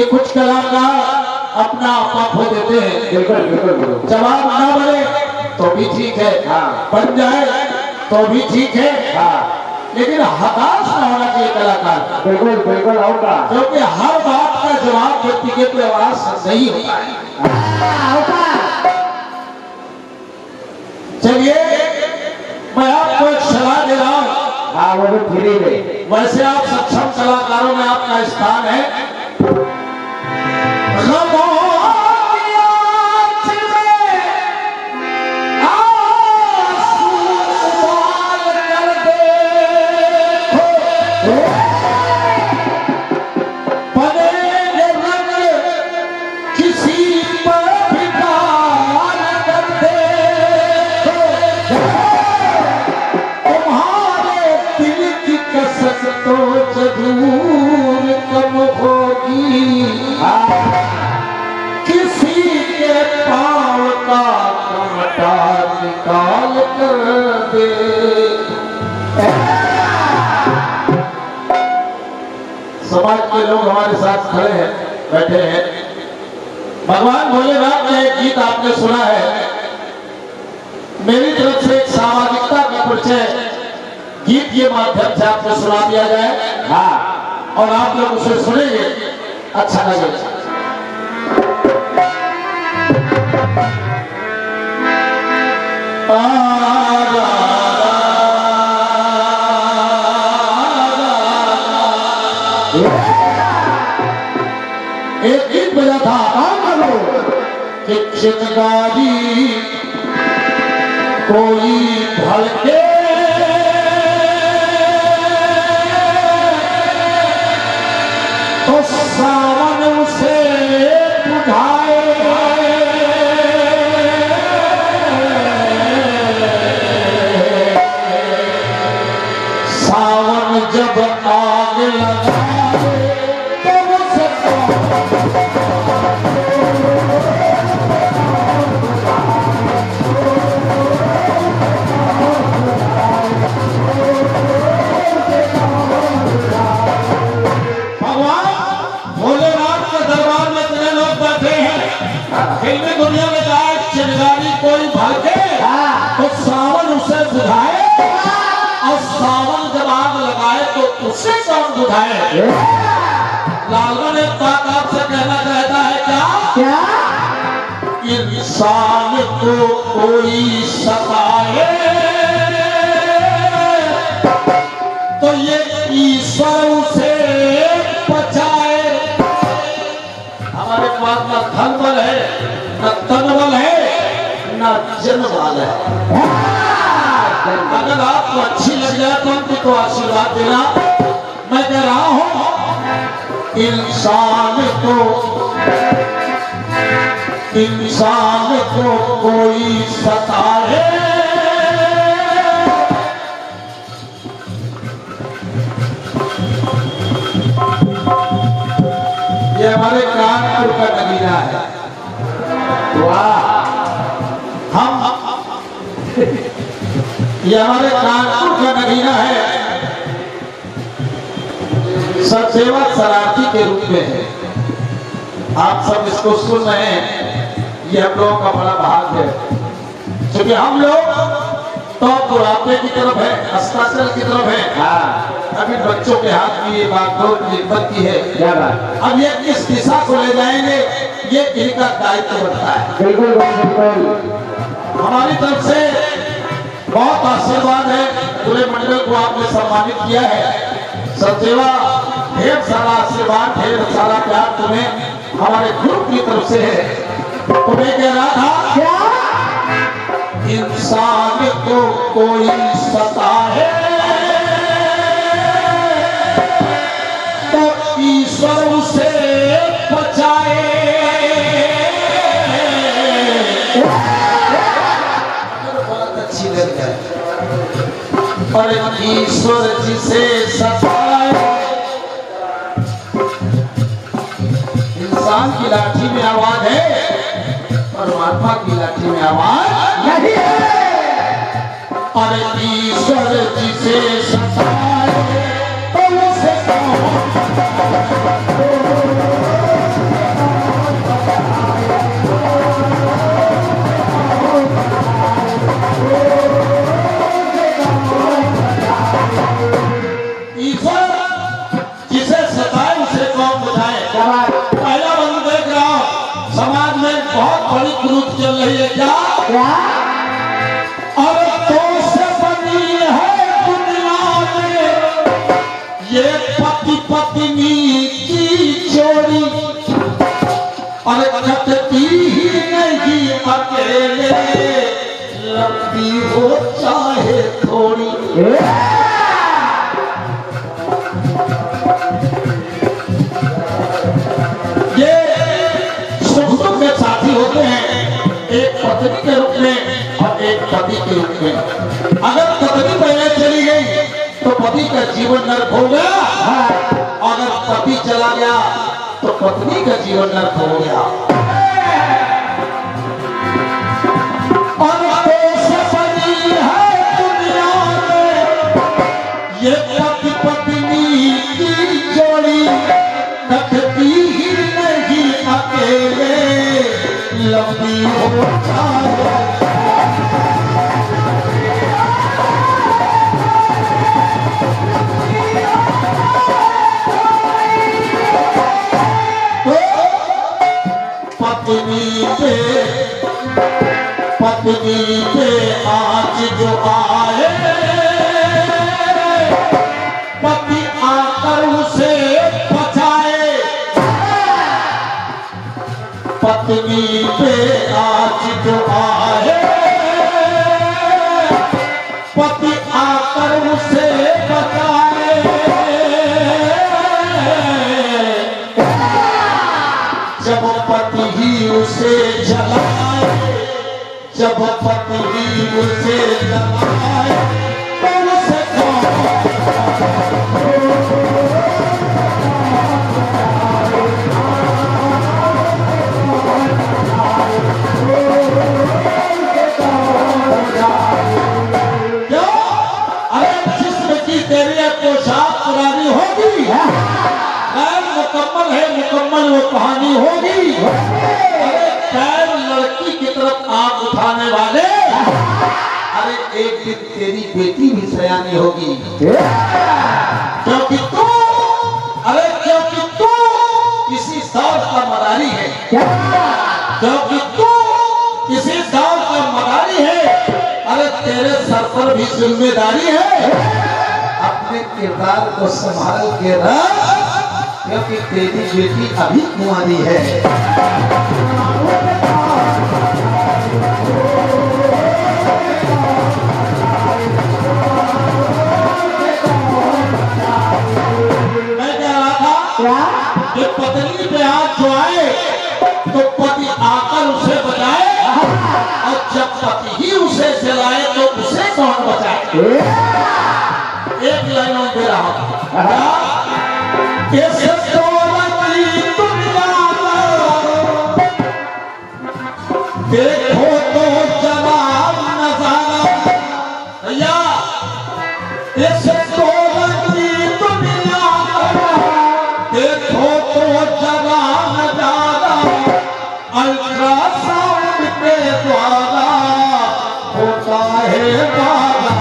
कि कुछ कलाकार अपना आपा खो देते हैं। बिल्कुल बिल्कुल। जवाब ना बने तो भी ठीक है, हाँ। बन जाए तो भी ठीक है, हाँ। लेकिन हताश ना होना चाहिए कलाकार। बिल्कुल बिल्कुल होगा, क्योंकि हर बात का जवाब व्यक्तिगत व्यवहार से नहीं होता है। चलिए मैं आपको एक सलाह दे रहा हूं। हाँ वो भी फ्री में। वैसे आप सक्षम कलाकारों में आपका स्थान है। तो जरूर कम होगी, किसी के पाँव का कांटा निकाल कर दे। समाज के लोग हमारे साथ खड़े हैं, बैठे हैं। भगवान भोलेनाथ का एक गीत आपने सुना है। मेरी तरफ से एक सामाजिकता का परिचय गीत के माध्यम से आपको सुना दिया जाए। हाँ। और आप लोग उसे सुनेंगे, अच्छा लगेगा। एक गीत बजा था कि चिंगारी कोई भड़के तो सावन उसे बुझाए, सावन जब आग लगाए तो उसे फिल्मी दुनिया में जाए चिंगारी कोई भड़के तो सावन उसे बुझाए, और सावन जब आग लगाए तो उसे कौन बुझाए। लालगन एक बात आपसे कहना चाहता है, क्या इंसान को कोई सताए तो ये ईश्वर उसे बचाए। हमारे पास न धन बल है, न तन बल है, न जन्म बल है। अगर आपको अच्छी लग जाए तो हमको आशीर्वाद देना। मैं कह रहा हूं इंसान को कोई सताए, ये हमारे कानपुर का नगीना है। वाह, ये हमारे कानपुर का नगीना है। सचेवा शरारती के रूप में है। आप सब इसको सुन रहे हैं, ये हम लोगों का बड़ा भाग्य है। क्योंकि हम लोग तो बुढ़ापे की तरफ है, अस्ताचल की तरफ है। हाँ। अभी बच्चों के हाथ में ये बागडोर बनती है। क्या बात। अब ये किस दिशा को ले जाएंगे, ये इनका दायित्व बनता है। बिल्कुल बिल्कुल। हमारी तरफ से बहुत आशीर्वाद है। पूरे मंडल को आपने सम्मानित किया है। सचेवा ढेर सारा आशीर्वाद, ढेर सारा प्यार तुम्हें हमारे ग्रुप की तरफ से है। तुम्हें कह रहा था, क्या इंसान को कोई सताए तो ईश्वर उसे बचाए। बहुत अच्छी लग है। और ईश्वर जिसे सताए, इंसान की लाठी में आवाज है, परमात्मा की लाठी में आवाज नहीं है। और ईश्वर जिसे सताए तो उसे बड़ी क्रूर चल रही है क्या? क्या? और तो से बनी है दुनिया में ये पति पत्नी की जोड़ी, और कटती ही नहीं अकेले, लंबी हो चाहे थोड़ी। ये सुख दुख के साथी होते हैं, एक पत्नी के रूप में और एक पति के रूप में। अगर पत्नी पहले चली गई तो पति का जीवन नरक हो गया, अगर पति चला गया तो पत्नी का जीवन नरक हो गया। और कैसे बनी है दुनिया में ये पति पत्नी की जोड़ी, कटती ही नहीं अकेले, लंबी हो चाहे। पत्नी पे आज जो आए, पति आकर उसे बचाए। पत्नी पे आज जो आए, पति आकर उसे बचाए। जब पति ही उसे जलाए, जब पति ही उसे जलाए, तो उसे क्यों? अरे जिस्म की तेरी पोशाक पुरानी होगी, गैर मुकम्मल है, मुकम्मल वो कहानी होगी। अरे गैर लड़की की तरफ आंख उठाने वाले, अरे एक दिन तेरी बेटी भी सयानी होगी, क्योंकि तू किसी दौर का मदारी है, क्योंकि तू किसी दौर का मदारी है। अरे तेरे सर पर भी जिम्मेदारी है, अपने किरदार को संभाल के रख, क्योंकि तेरी बेटी अभी कुंवारी है। मैं कह रहा था कि पत्नी पे हाथ जो आए तो पति आकर उसे बचाए, और जब पति ही उसे जलाए तो उसे कौन बचाए? एक लाइनों दे रहा हूं, देखो तो जवाब नजारा भैया, इस दुनिया देखो तो जवाब नजारा, अल्ट्रासाउंड के द्वारा होता है बारा।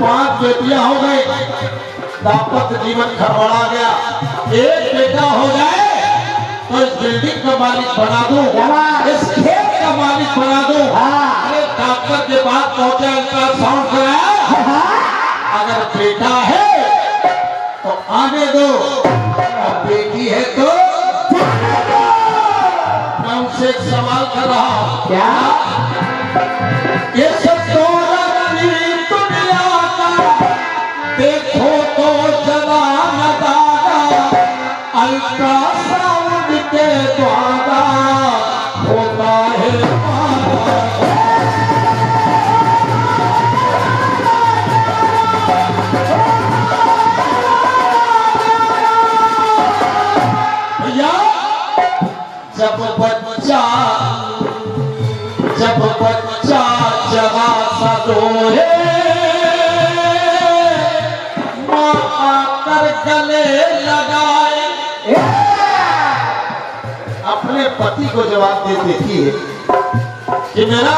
पांच बेटियां हो गई, दाम्पत्य जीवन खरबड़ा गया। एक बेटा हो जाए तो इस बिल्डिंग का मालिक बना दो, इस खेत का मालिक बना दो। अरे डॉक्टर के पास पहुंचा, अल्ट्रासाउंड कराया, अगर बेटा है तो आने दो, और बेटी है तो मैं उनसे एक सवाल कर रहा हूं, क्या ये सब देखो तो जला नजारा, अल्ट्रासाउंड के द्वारा होता है भैया। जब बच्चा जवा सा रोए, गले लगाए, अपने पति को जवाब दे देती है कि मेरा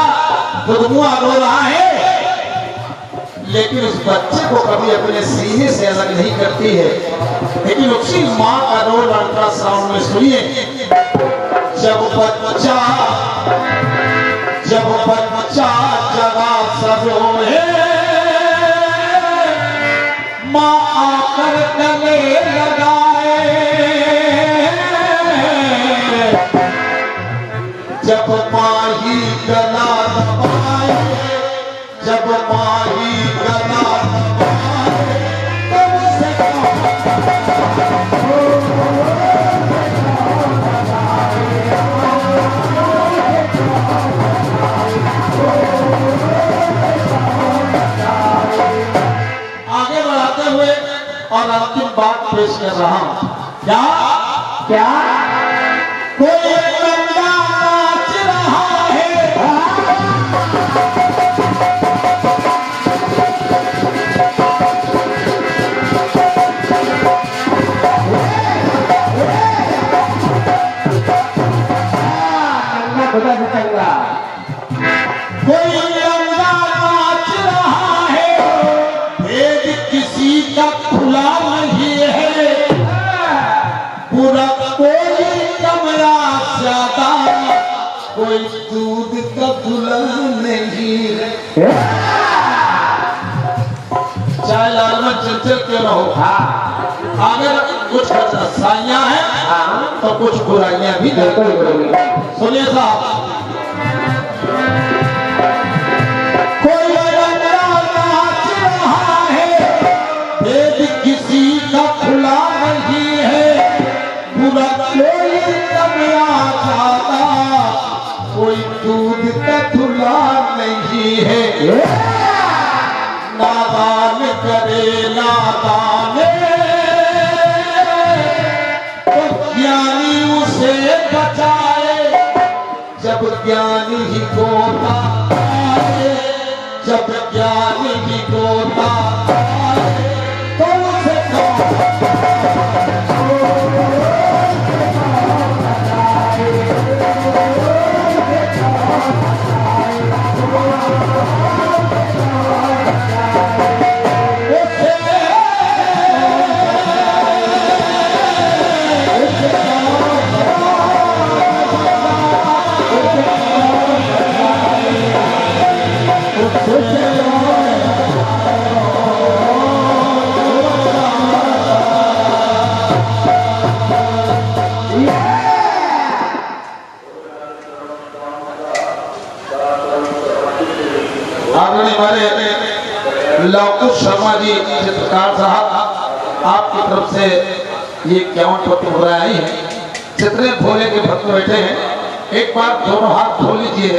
दुधमुआ रो रहा है, लेकिन उस बच्चे को कभी अपने सीने से अलग नहीं करती है। लेकिन उसी माँ का रोल अल्ट्रासाउंड में सुनिए, जब बच्चा जगा सब रोए, माँ आकर गले लगाए, जब माँ ही गला दबाए, जब माँ ही गला दबाए, तब से आगे बढ़ाते हुए और अंतिम बात पेश कर रहा हूं। क्या क्या कोई बंदा नाच रहा है, खुदा से चंगा कोई बंदा नाच रहा है, भेद किसी का खुला नहीं है, पूरा कोई कमरा ज्यादा, कोई दूध का खुला नहीं है। चाहे लाल में चलते क्यों रहो, अगर कुछ अच्छाइयां हैं तो कुछ बुराइयां भी हैं। सुनिए साहब, कोई बंदा नाच रहा है, भेद किसी का खुला नहीं है, पूरा कोई कमरा जाता, कोई दूध का खुला नहीं है। नादान करे नादान, तो ज्ञानी उसे बचाए, जब ज्ञानी ही गोता आए, जब ज्ञानी ही गोता आए, तो उसे आदरणीय हमारे लवकुश शर्मा जी चित्रकार साहब, आपकी तरफ से ये 51 पत्र हो रहा है। चित्र भोले के भक्त बैठे हैं, एक बार दोनों हाथ धो लीजिए।